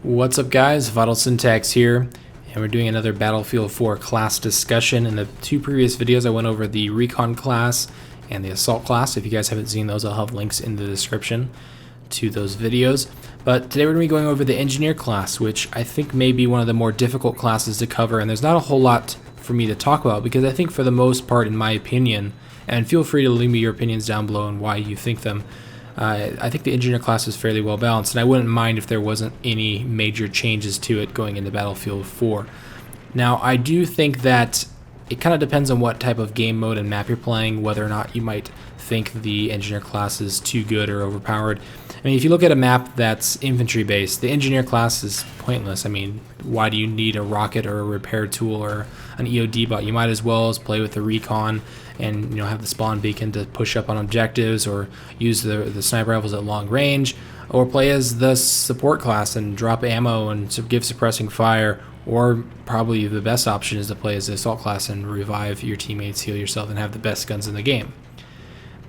What's up, guys? Vital Syntax here, and we're doing another Battlefield 4 class discussion. In the two previous videos I went over the Recon class and the Assault class. If you guys haven't seen those, I'll have links in the description to those videos. But today we're going to be going over the Engineer class, which I think may be one of the more difficult classes to cover, and there's not a whole lot for me to talk about because I think for the most part, in my opinion, and feel free to leave me your opinions down below and why you think them, I think the Engineer class is fairly well balanced, and I wouldn't mind if there wasn't any major changes to it going into Battlefield 4. Now, I do think that it kind of depends on what type of game mode and map you're playing, whether or not you might think the Engineer class is too good or overpowered. I mean, if you look at a map that's infantry-based, the Engineer class is pointless. I mean, why do you need a rocket or a repair tool or an EOD bot? You might as well as play with the Recon and have the spawn beacon to push up on objectives, or use the sniper rifles at long range, or play as the support class and drop ammo and give suppressing fire. Or probably the best option is to play as the assault class and revive your teammates, heal yourself, and have the best guns in the game.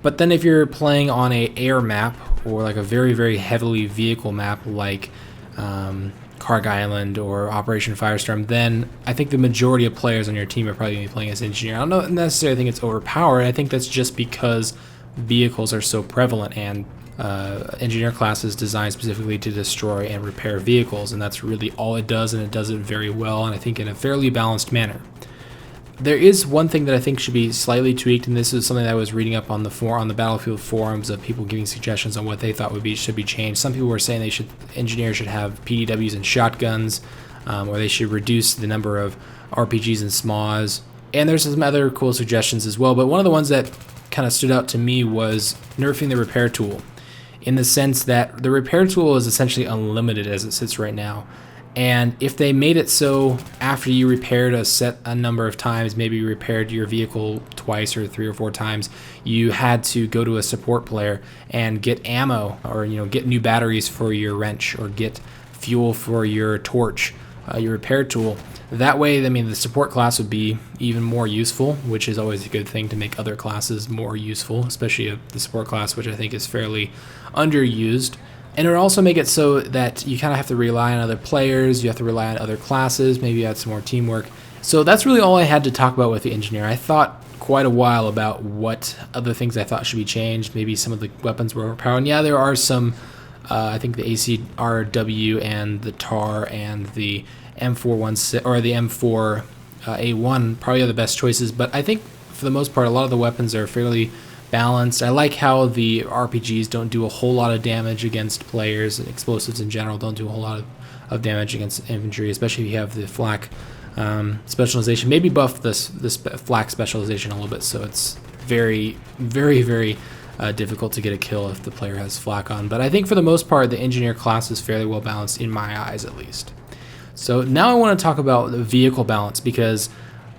But then if you're playing on a air map, or like a very, very heavily vehicle map like Carg Island or Operation Firestorm, then I think the majority of players on your team are probably going to be playing as Engineer. I don't necessarily think it's overpowered. I think that's just because vehicles are so prevalent, and Engineer class is designed specifically to destroy and repair vehicles, and that's really all it does, and it does it very well, and I think in a fairly balanced manner. There is one thing that I think should be slightly tweaked, and this is something that I was reading up on the Battlefield forums of people giving suggestions on what they thought should be changed. Some people were saying engineers should have PDWs and shotguns, or they should reduce the number of RPGs and SMAs. And there's some other cool suggestions as well. But one of the ones that kind of stood out to me was nerfing the repair tool, in the sense that the repair tool is essentially unlimited as it sits right now. And if they made it so after you repaired a number of times, maybe you repaired your vehicle twice or 3 or 4 times, you had to go to a support player and get ammo, or get new batteries for your wrench, or get fuel for your torch, your repair tool. That way, I mean, the support class would be even more useful, which is always a good thing to make other classes more useful, especially the support class, which I think is fairly underused. And it would also make it so that you kind of have to rely on other players, you have to rely on other classes, maybe add some more teamwork. So that's really all I had to talk about with the Engineer. I thought quite a while about what other things I thought should be changed. Maybe some of the weapons were overpowered. And yeah, there are some, I think the ACRW and the TAR and the M416 or the M4A1 probably are the best choices, but I think for the most part a lot of the weapons are fairly balanced. I like how the RPGs don't do a whole lot of damage against players, and explosives in general don't do a whole lot of damage against infantry, especially if you have the flak specialization. Maybe buff this flak specialization a little bit, so it's very, very, very difficult to get a kill if the player has flak on. But I think for the most part the Engineer class is fairly well balanced, in my eyes at least. So now I want to talk about the vehicle balance, because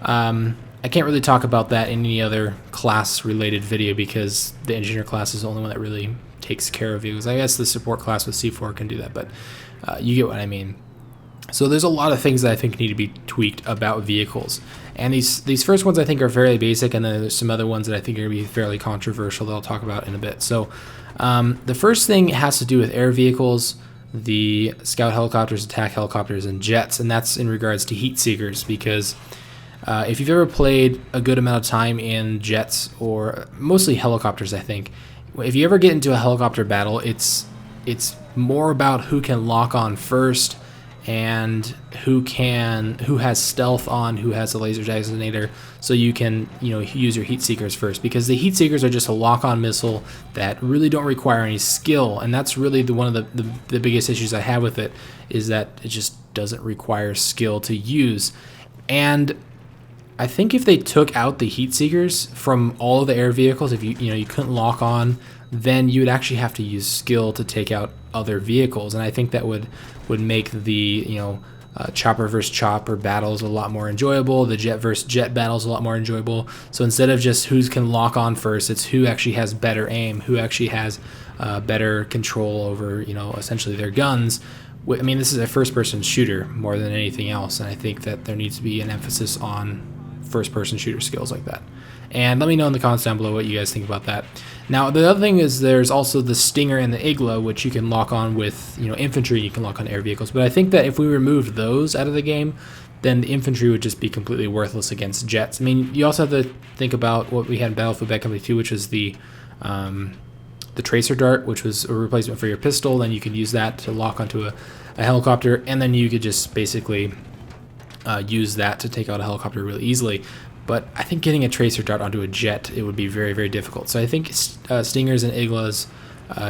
I can't really talk about that in any other class-related video, because the Engineer class is the only one that really takes care of vehicles. I guess the support class with C4 can do that, but you get what I mean. So there's a lot of things that I think need to be tweaked about vehicles. And these first ones I think are fairly basic, and then there's some other ones that I think are going to be fairly controversial that I'll talk about in a bit. So the first thing has to do with air vehicles, the scout helicopters, attack helicopters, and jets, and that's in regards to heat seekers, because if you've ever played a good amount of time in jets, or mostly helicopters, I think, if you ever get into a helicopter battle, it's more about who can lock on first, and who has stealth on, who has a laser designator, so you can use your heat seekers first, because the heat seekers are just a lock-on missile that really don't require any skill, and that's really one of the biggest issues I have with it, is that it just doesn't require skill to use. And I think if they took out the heat seekers from all of the air vehicles, if you couldn't lock on, then you would actually have to use skill to take out other vehicles, and I think that would make the chopper versus chopper battles a lot more enjoyable, the jet versus jet battles a lot more enjoyable. So instead of just who can lock on first, it's who actually has better aim, who actually has better control over essentially their guns. I mean, this is a first-person shooter more than anything else, and I think that there needs to be an emphasis on first-person shooter skills like that. And let me know in the comments down below what you guys think about that. Now, the other thing is there's also the Stinger and the Igla, which you can lock on with, infantry. You can lock on air vehicles. But I think that if we removed those out of the game, then the infantry would just be completely worthless against jets. I mean, you also have to think about what we had in Battlefield Bad Company 2, which was the tracer dart, which was a replacement for your pistol. Then you could use that to lock onto a helicopter, and then you could just basically use that to take out a helicopter really easily. But I think getting a tracer dart onto a jet, it would be very, very difficult. So I think Stingers and Iglas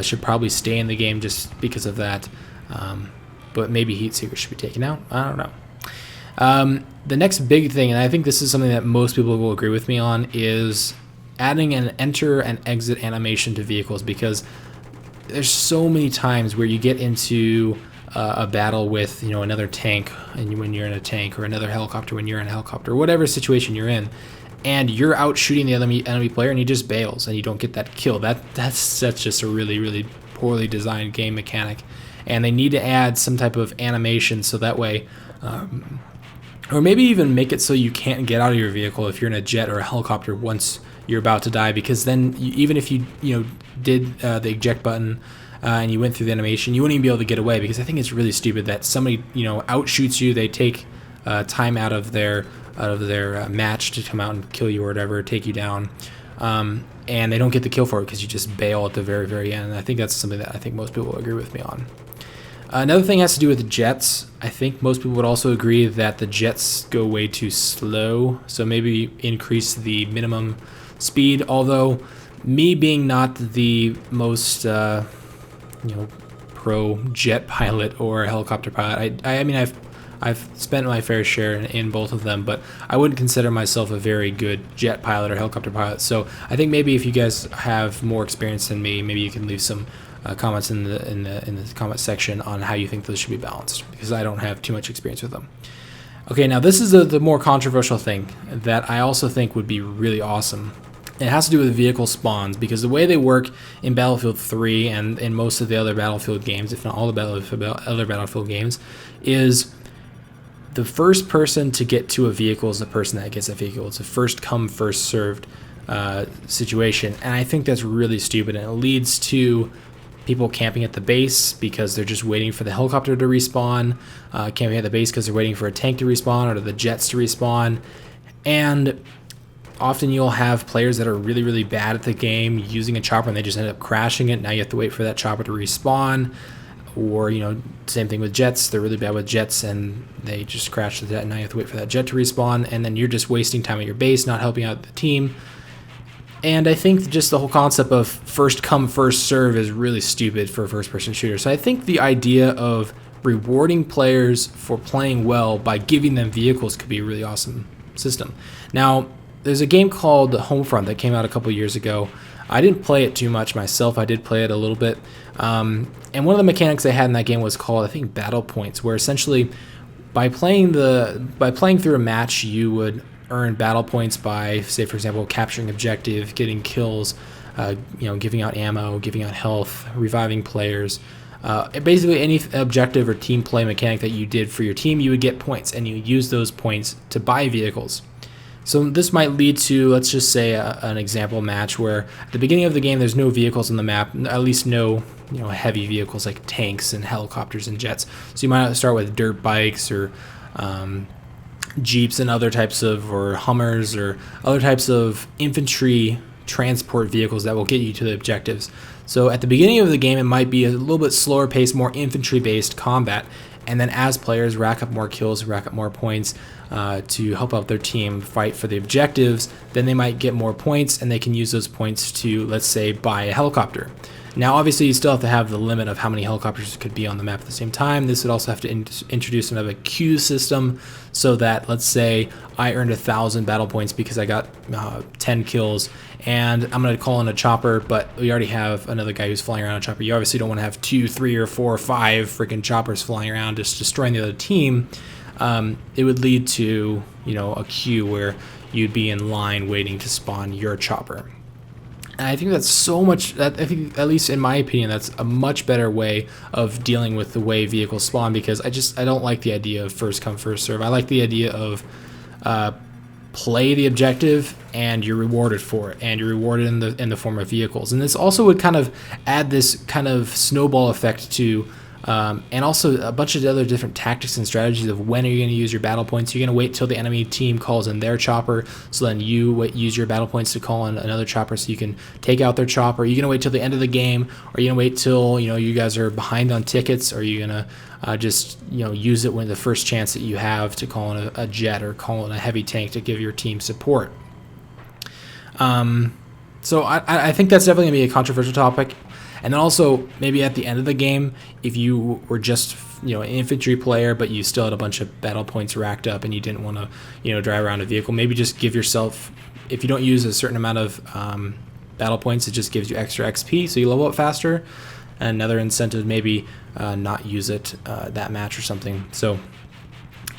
should probably stay in the game just because of that. But maybe Heat Seekers should be taken out. I don't know. The next big thing, and I think this is something that most people will agree with me on, is adding an enter and exit animation to vehicles, because there's so many times where you get into a battle with another tank, and when you're in a tank, or another helicopter when you're in a helicopter, or whatever situation you're in, and you're out shooting the enemy player and he just bails and you don't get that kill. That's just a really, really poorly designed game mechanic, and they need to add some type of animation so that way, or maybe even make it so you can't get out of your vehicle if you're in a jet or a helicopter once you're about to die, because then even if you did the eject button and you went through the animation, you wouldn't even be able to get away, because I think it's really stupid that somebody outshoots you, they take time out of their match to come out and kill you or whatever, take you down, and they don't get the kill for it because you just bail at the very, very end. And I think that's something that I think most people will agree with me on. Another thing has to do with the jets. I think most people would also agree that the jets go way too slow, so maybe increase the minimum speed. Although, me being not the most pro jet pilot or helicopter pilot, I mean I've spent my fair share in both of them, but I wouldn't consider myself a very good jet pilot or helicopter pilot. So I think maybe if you guys have more experience than me, maybe you can leave some comments in the comment section on how you think those should be balanced, because I don't have too much experience with them. Okay, now this is the more controversial thing that I also think would be really awesome. It has to do with vehicle spawns, because the way they work in Battlefield 3 and in most of the other Battlefield games, if not all the other Battlefield games, is the first person to get to a vehicle is the person that gets that vehicle. It's a first come, first served situation, and I think that's really stupid, and it leads to people camping at the base because they're just waiting for the helicopter to respawn, camping at the base because they're waiting for a tank to respawn or the jets to respawn, and often you'll have players that are really, really bad at the game using a chopper and they just end up crashing it. Now you have to wait for that chopper to respawn. Or, same thing with jets. They're really bad with jets and they just crash the jet, and now you have to wait for that jet to respawn, and then you're just wasting time at your base, not helping out the team. And I think just the whole concept of first come, first serve is really stupid for a first-person shooter. So I think the idea of rewarding players for playing well by giving them vehicles could be a really awesome system. Now, there's a game called Homefront that came out a couple years ago. I didn't play it too much myself. I did play it a little bit. And one of the mechanics they had in that game was called, I think, battle points, where essentially by playing through a match, you would earn battle points by, say, for example, capturing objective, getting kills, giving out ammo, giving out health, reviving players. Basically, any objective or team play mechanic that you did for your team, you would get points, and you use those points to buy vehicles. So this might lead to, let's just say, an example match where at the beginning of the game there's no vehicles on the map, at least no heavy vehicles like tanks and helicopters and jets. So you might start with dirt bikes or Jeeps and other types of, or Hummers or other types of infantry transport vehicles that will get you to the objectives. So at the beginning of the game it might be a little bit slower paced, more infantry based combat, and then as players rack up more kills, rack up more points to help out their team fight for the objectives, then they might get more points and they can use those points to, let's say, buy a helicopter. Now obviously you still have to have the limit of how many helicopters could be on the map at the same time. This would also have to introduce another queue system, so that, let's say I earned 1,000 battle points because I got 10 kills, and I'm going to call in a chopper, but we already have another guy who's flying around a chopper. You obviously don't want to have 2, 3, or 4, or 5 freaking choppers flying around just destroying the other team. It would lead to a queue where you'd be in line waiting to spawn your chopper. And I think that's so much, I think, at least in my opinion, that's a much better way of dealing with the way vehicles spawn, because I don't like the idea of first come, first serve. I like the idea of play the objective and you're rewarded for it, and you're rewarded in the form of vehicles. And this also would kind of add this kind of snowball effect to and also a bunch of other different tactics and strategies of when are you going to use your battle points. You're going to wait till the enemy team calls in their chopper, so then you use your battle points to call in another chopper so you can take out their chopper. Are you going to wait till the end of the game? Or are you going to wait till you guys are behind on tickets? Or are you going to just use it when the first chance that you have to call in a jet or call in a heavy tank to give your team support? So I think that's definitely going to be a controversial topic. And then also, maybe at the end of the game, if you were just an infantry player, but you still had a bunch of battle points racked up and you didn't want to drive around a vehicle, maybe just give yourself, if you don't use a certain amount of battle points, it just gives you extra XP, so you level up faster. And another incentive, maybe not use it that match or something. So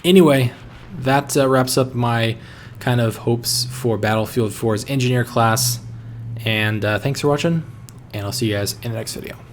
anyway, that wraps up my kind of hopes for Battlefield 4's engineer class. And thanks for watching. And I'll see you guys in the next video.